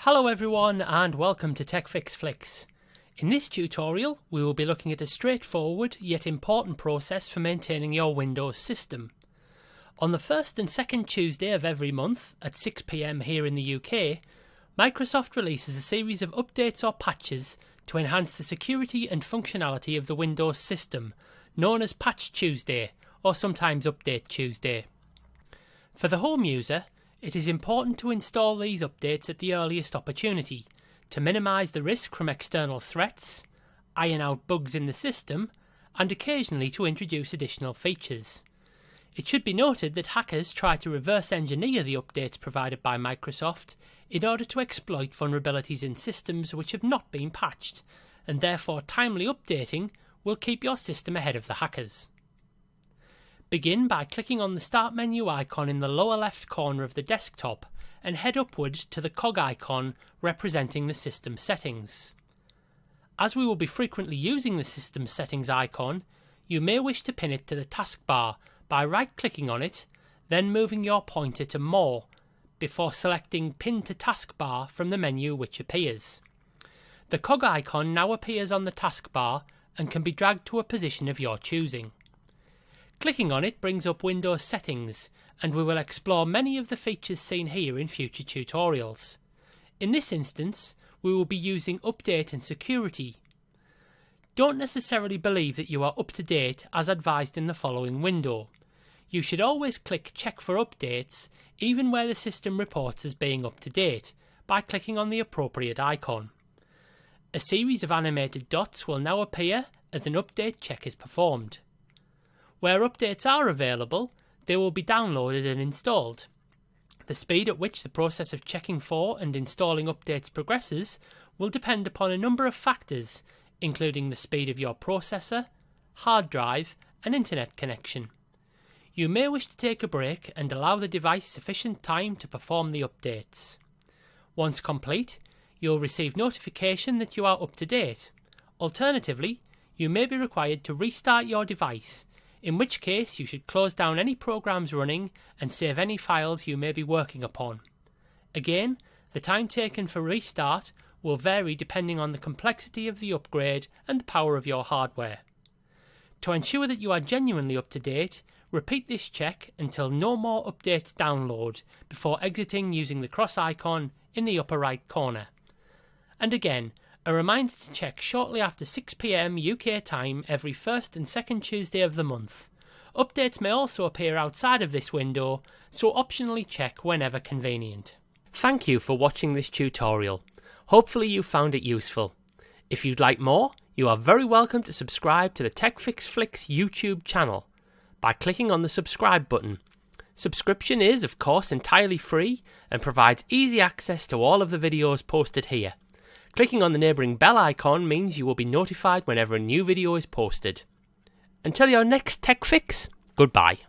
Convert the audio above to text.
Hello everyone and welcome to TechFixFlix. In this tutorial we will be looking at a straightforward yet important process for maintaining your Windows system. On the first and second Tuesday of every month at 6 PM here in the UK, Microsoft releases a series of updates or patches to enhance the security and functionality of the Windows system, known as Patch Tuesday or sometimes Update Tuesday. For the home user, it is important to install these updates at the earliest opportunity to minimise the risk from external threats, iron out bugs in the system, and occasionally to introduce additional features. It should be noted that hackers try to reverse engineer the updates provided by Microsoft in order to exploit vulnerabilities in systems which have not been patched, and therefore timely updating will keep your system ahead of the hackers. Begin by clicking on the Start menu icon in the lower left corner of the desktop and head upward to the cog icon representing the system settings. As we will be frequently using the system settings icon, you may wish to pin it to the taskbar by right-clicking on it, then moving your pointer to More, before selecting Pin to Taskbar from the menu which appears. The cog icon now appears on the taskbar and can be dragged to a position of your choosing. Clicking on it brings up Windows Settings, and we will explore many of the features seen here in future tutorials. In this instance, we will be using Update and Security. Don't necessarily believe that you are up to date as advised in the following window. You should always click Check for Updates, even where the system reports as being up to date, by clicking on the appropriate icon. A series of animated dots will now appear as an update check is performed. Where updates are available, they will be downloaded and installed. The speed at which the process of checking for and installing updates progresses will depend upon a number of factors, including the speed of your processor, hard drive, and internet connection. You may wish to take a break and allow the device sufficient time to perform the updates. Once complete, you'll receive notification that you are up to date. Alternatively, you may be required to restart your device, in which case you should close down any programs running and save any files you may be working upon. Again, the time taken for restart will vary depending on the complexity of the upgrade and the power of your hardware. To ensure that you are genuinely up to date, repeat this check until no more updates download before exiting using the cross icon in the upper right corner. And again, a reminder to check shortly after 6 PM UK time every first and second Tuesday of the month. Updates may also appear outside of this window, so optionally check whenever convenient. Thank you for watching this tutorial. Hopefully you found it useful. If you'd like more, you are very welcome to subscribe to the TechFixFlix YouTube channel by clicking on the subscribe button. Subscription is, of course, entirely free and provides easy access to all of the videos posted here. Clicking on the neighbouring bell icon means you will be notified whenever a new video is posted. Until your next tech fix, goodbye.